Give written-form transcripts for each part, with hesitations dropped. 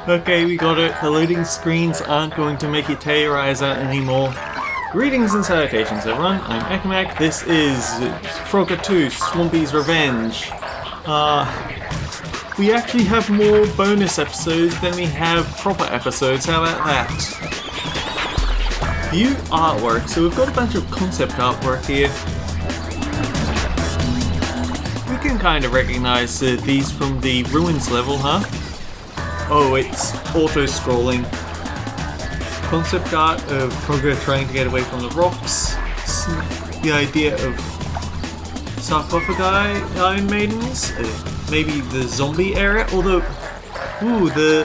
Okay, we got it. The loading screens aren't going to make you tear your eyes out anymore. Greetings and salutations, everyone. I'm Ekamak. This is Frogger 2, Swampy's Revenge. We actually have more bonus episodes than we have proper episodes. How about that? View artwork. So we've got a bunch of concept artwork here. We can kind of recognize these from the Ruins level, huh? Oh, it's auto-scrolling. Concept art of Frogger trying to get away from the rocks. The idea of sarcophagi, Iron Maidens. Maybe the zombie area, although, ooh, the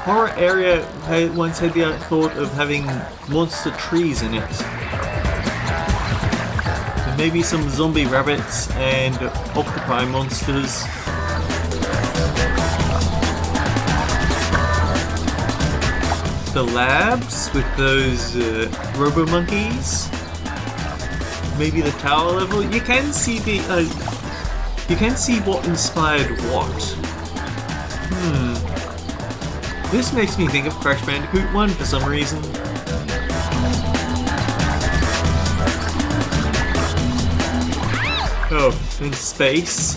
horror area once had the thought of having monster trees in it. And maybe some zombie rabbits and octopi monsters. The labs with those robo-monkeys. Maybe the tower level. You can see the you can see what inspired what. This makes me think of Crash Bandicoot 1 for some reason. Oh, in space.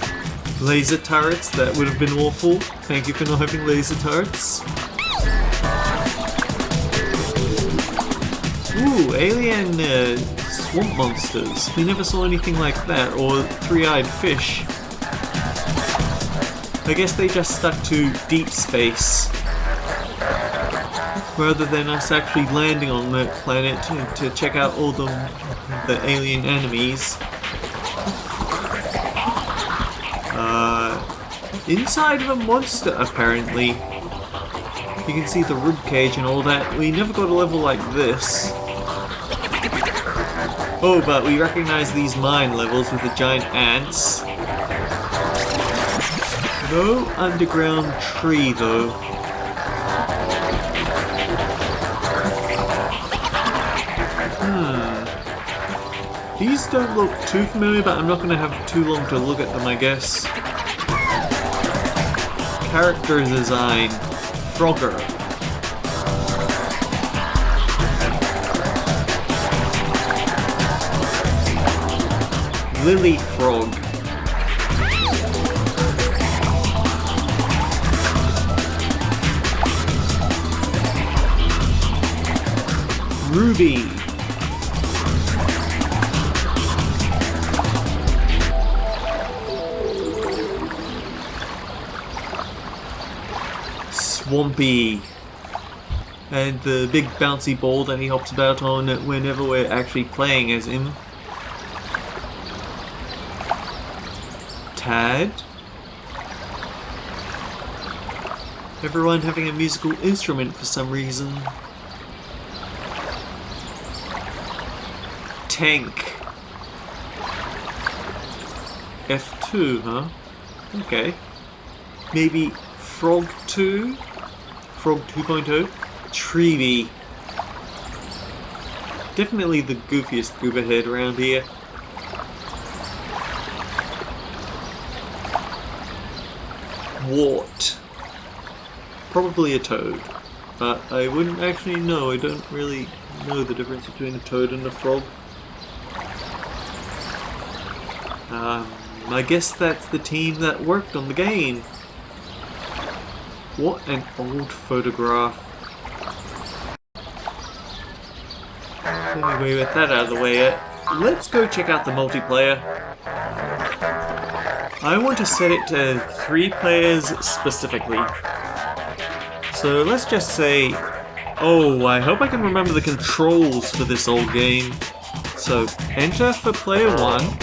Laser turrets, that would have been awful. Thank you for not having laser turrets. Ooh, alien swamp monsters. We never saw anything like that, or three-eyed fish. I guess they just stuck to deep space rather than us actually landing on that planet to check out all the alien enemies. Inside of a monster, apparently. You can see the ribcage and all that. We never got a level like this. Oh, but we recognize these mine levels with the giant ants. No underground tree, though. These don't look too familiar, but I'm not going to have too long to look at them, I guess. Character design. Frogger. Lily Frog. Ruby. Swampy. And the big bouncy ball that he hops about on whenever we're actually playing as him. Tad. Everyone having a musical instrument for some reason. Tank. F2, huh? Okay. Maybe Frog 2? Frog 2.0? Treevee. Definitely the goofiest goober head around here. Wart. Probably a toad. But I wouldn't actually know. I don't really know the difference between a toad and a frog. I guess that's the team that worked on the game. What an old photograph. Anyway, with that out of the way, let's go check out the multiplayer. I want to set it to 3 players specifically. So let's just say... Oh, I hope I can remember the controls for this old game. So, enter for player 1.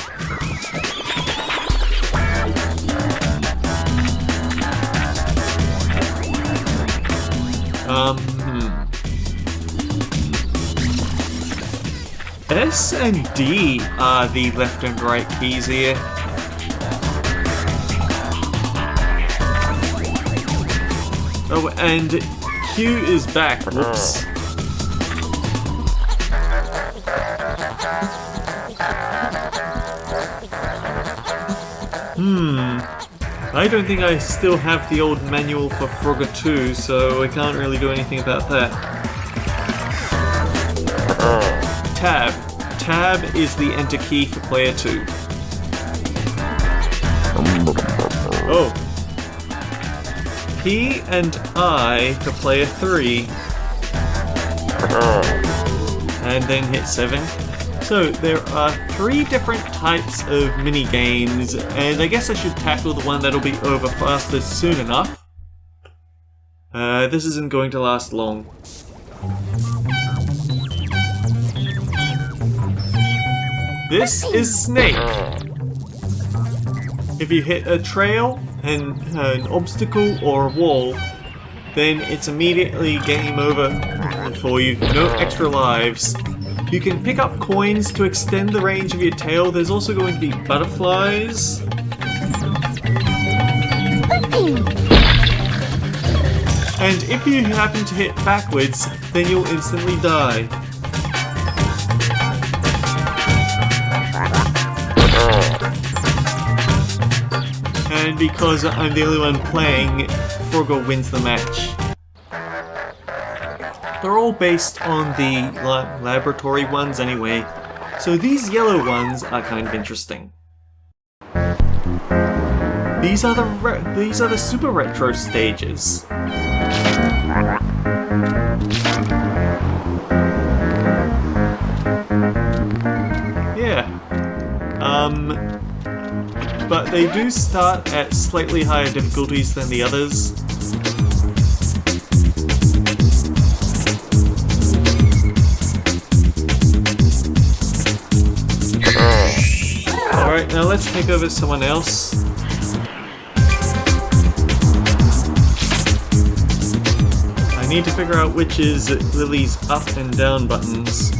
S and D are the left and right keys here. Oh, and Q is back. Whoops. I don't think I still have the old manual for Frogger 2, so I can't really do anything about that. Tab. Tab is the enter key for player 2. Oh. P and I for player 3. And then hit 7. So there are 3 different types of mini games, and I guess I should tackle the one that'll be over fastest soon enough. This isn't going to last long. This is Snake. If you hit a trail and an obstacle or a wall, then it's immediately game over for you. No extra lives. You can pick up coins to extend the range of your tail. There's also going to be butterflies. And if you happen to hit backwards, then you'll instantly die. And because I'm the only one playing, Frogger wins the match. They're all based on the laboratory ones anyway, so these yellow ones are kind of interesting. These are the super retro stages. Yeah. But they do start at slightly higher difficulties than the others. Alright, now let's take over someone else. I need to figure out which is Lily's up and down buttons.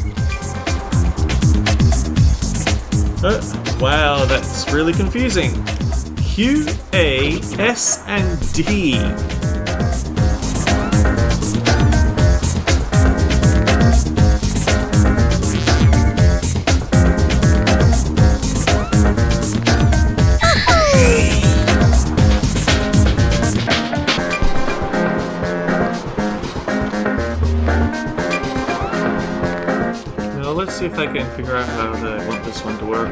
Wow, that's really confusing. Q, A, S, and D. Now let's see if I can figure out how I want this one to work.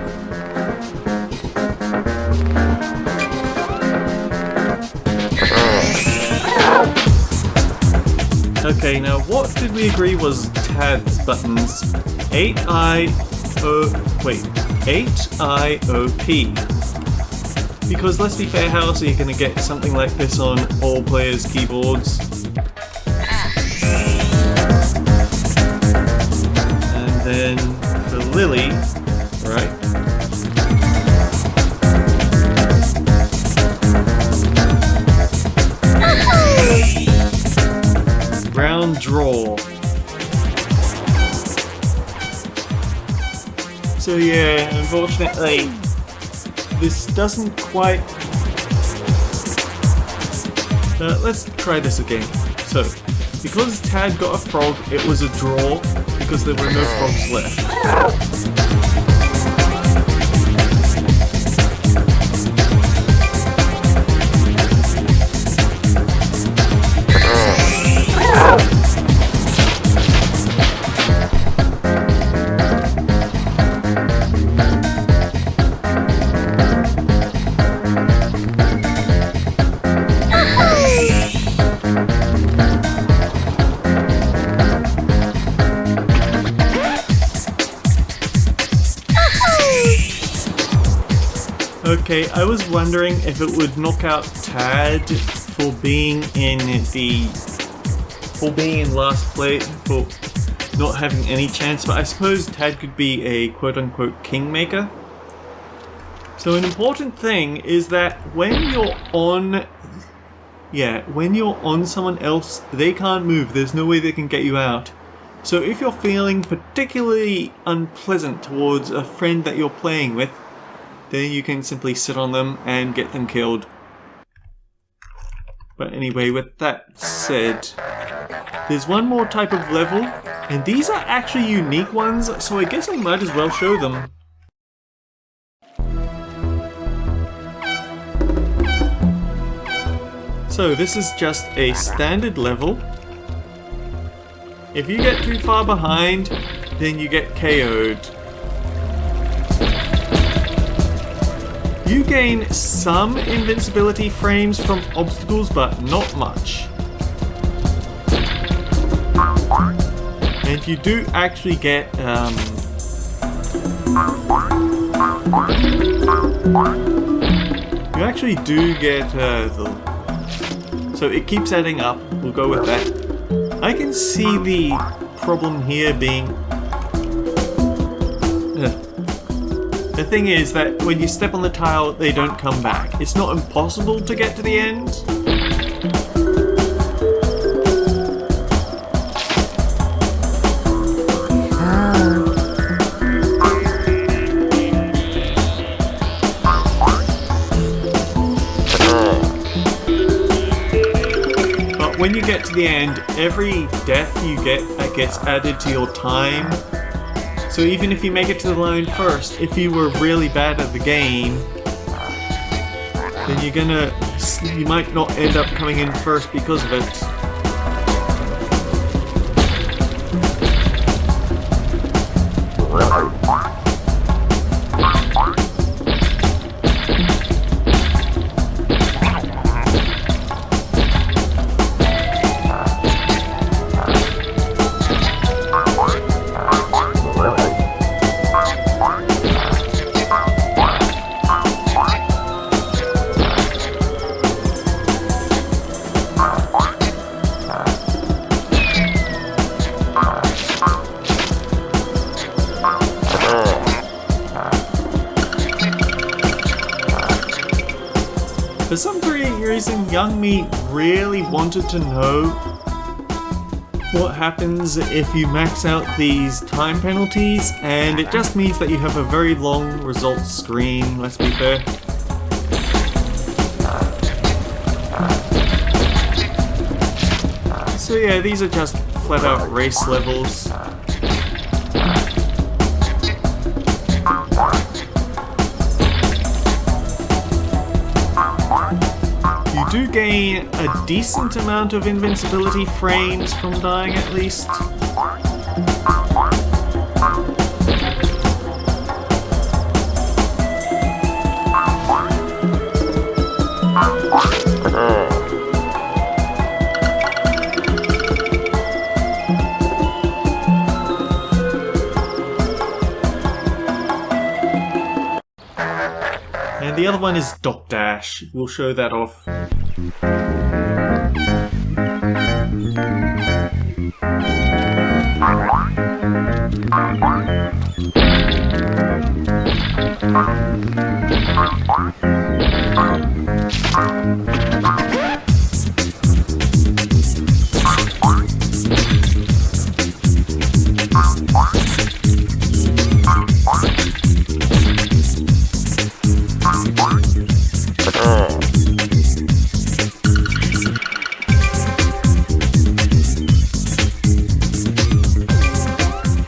Okay, now what did we agree was Tad's buttons? 8-I-O-P. Because let's be fair, how else are you going to get something like this on all players' keyboards? And then for Lily, right? Round draw. So yeah, unfortunately, this doesn't quite... let's try this again. So, because Tad got a frog, it was a draw, because there were no frogs left. Okay, I was wondering if it would knock out Tad for being in last place, for not having any chance, but I suppose Tad could be a quote-unquote kingmaker. So an important thing is that when you're on someone else, they can't move, there's no way they can get you out. So if you're feeling particularly unpleasant towards a friend that you're playing with, then you can simply sit on them and get them killed. But anyway, with that said, there's one more type of level, and these are actually unique ones, so I guess I might as well show them. So this is just a standard level. If you get too far behind, then you get KO'd. You gain some invincibility frames from obstacles, but not much. And you do actually get you actually do get so it keeps adding up. We'll go with that. I can see the problem here being the thing is that when you step on the tile, they don't come back. It's not impossible to get to the end. When you get to the end, every death you get that gets added to your time. So even if you make it to the line first, if you were really bad at the game, then you might not end up coming in first because of it. For some reason, young me really wanted to know what happens if you max out these time penalties, and it just means that you have a very long results screen, let's be fair. So yeah, these are just flat out race levels. You do gain a decent amount of invincibility frames from dying at least. And the other one is Dot Dash. We'll show that off.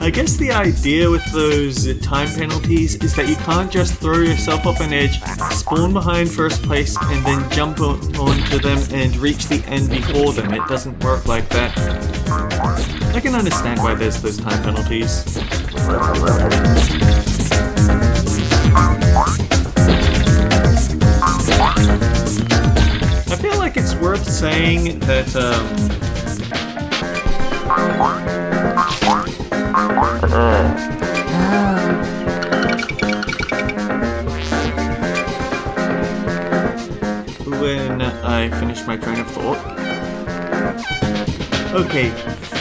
I guess the idea with those time penalties is that you can't just throw yourself off an edge, spawn behind first place, and then jump onto them and reach the end before them. It doesn't work like that. I can understand why there's those time penalties. I feel like it's worth saying that when I finish my train of thought. Okay,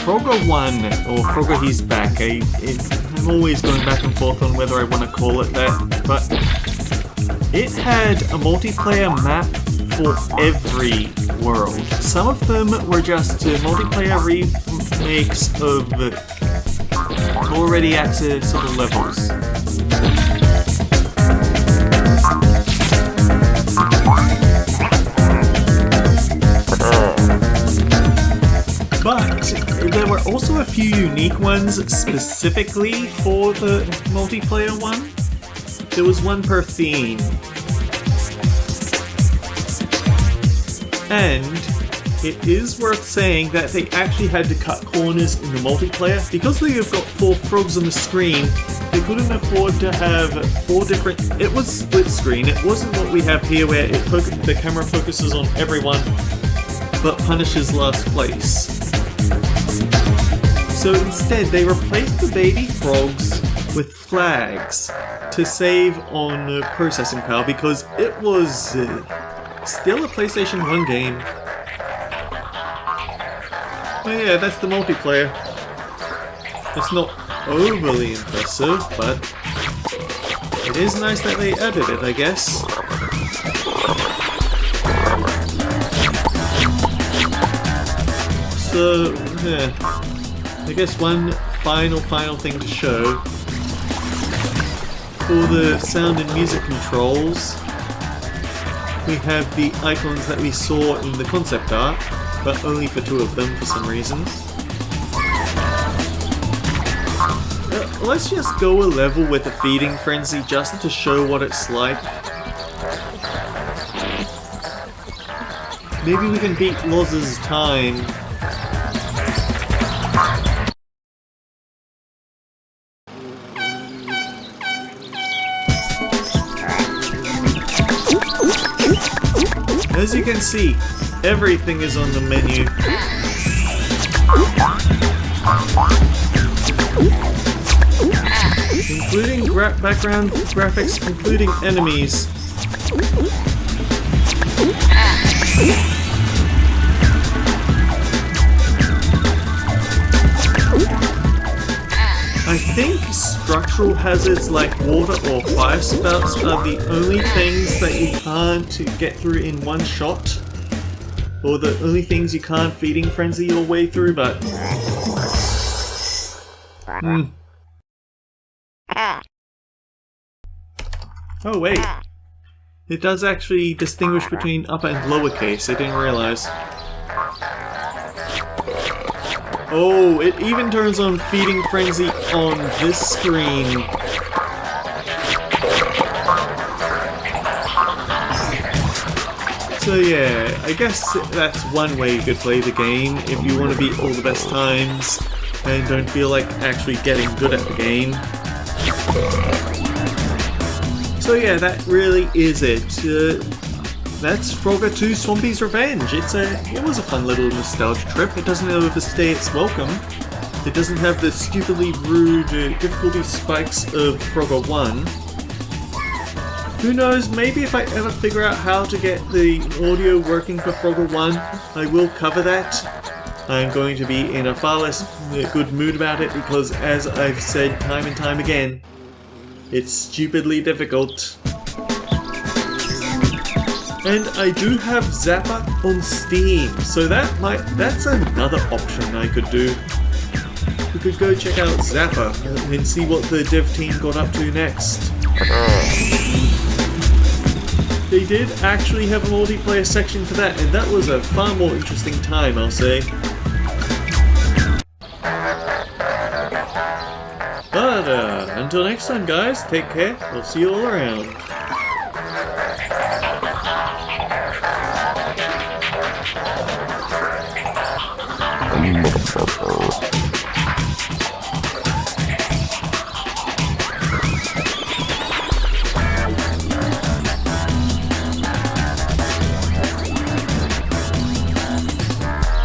Frogger 1, or Frogger He's Back. I'm always going back and forth on whether I want to call it that, but it had a multiplayer map for every world. Some of them were just multiplayer remakes of already accessible levels. But there were also a few unique ones specifically for the multiplayer one. There was one per theme. And it is worth saying that they actually had to cut corners in the multiplayer. Because they have got 4 frogs on the screen, they couldn't afford to have 4 different... It was split screen. It wasn't what we have here where the camera focuses on everyone but punishes last place. So instead, they replaced the baby frogs with flags to save on processing power because it was still a PlayStation 1 game. Oh yeah, that's the multiplayer. It's not overly impressive, but it is nice that they added it, I guess. So, yeah. I guess one final thing to show. For the sound and music controls, we have the icons that we saw in the concept art, but only for 2 of them for some reason. Let's just go a level with the feeding frenzy just to show what it's like. Maybe we can beat Loz's time. As you can see, everything is on the menu. Including background graphics, including enemies. I think structural hazards like water or fire spouts are the only things that you can't get through in one shot. Or the only things you can't feeding frenzy your way through, but... Oh wait, it does actually distinguish between upper and lowercase, I didn't realize. Oh, it even turns on feeding frenzy on this screen. So yeah, I guess that's one way you could play the game if you want to beat all the best times and don't feel like actually getting good at the game. So yeah, that really is it. That's Frogger 2 Swampy's Revenge. It was a fun little nostalgia trip. It doesn't overstay its welcome. It doesn't have the stupidly rude difficulty spikes of Frogger 1. Who knows, maybe if I ever figure out how to get the audio working for Frogger 1, I will cover that. I'm going to be in a far less good mood about it because, as I've said time and time again, it's stupidly difficult. And I do have Zappa on Steam, so that's another option I could do. We could go check out Zappa and see what the dev team got up to next. They did actually have a multiplayer section for that, and that was a far more interesting time, I'll say. But until next time, guys, take care. I'll see you all around.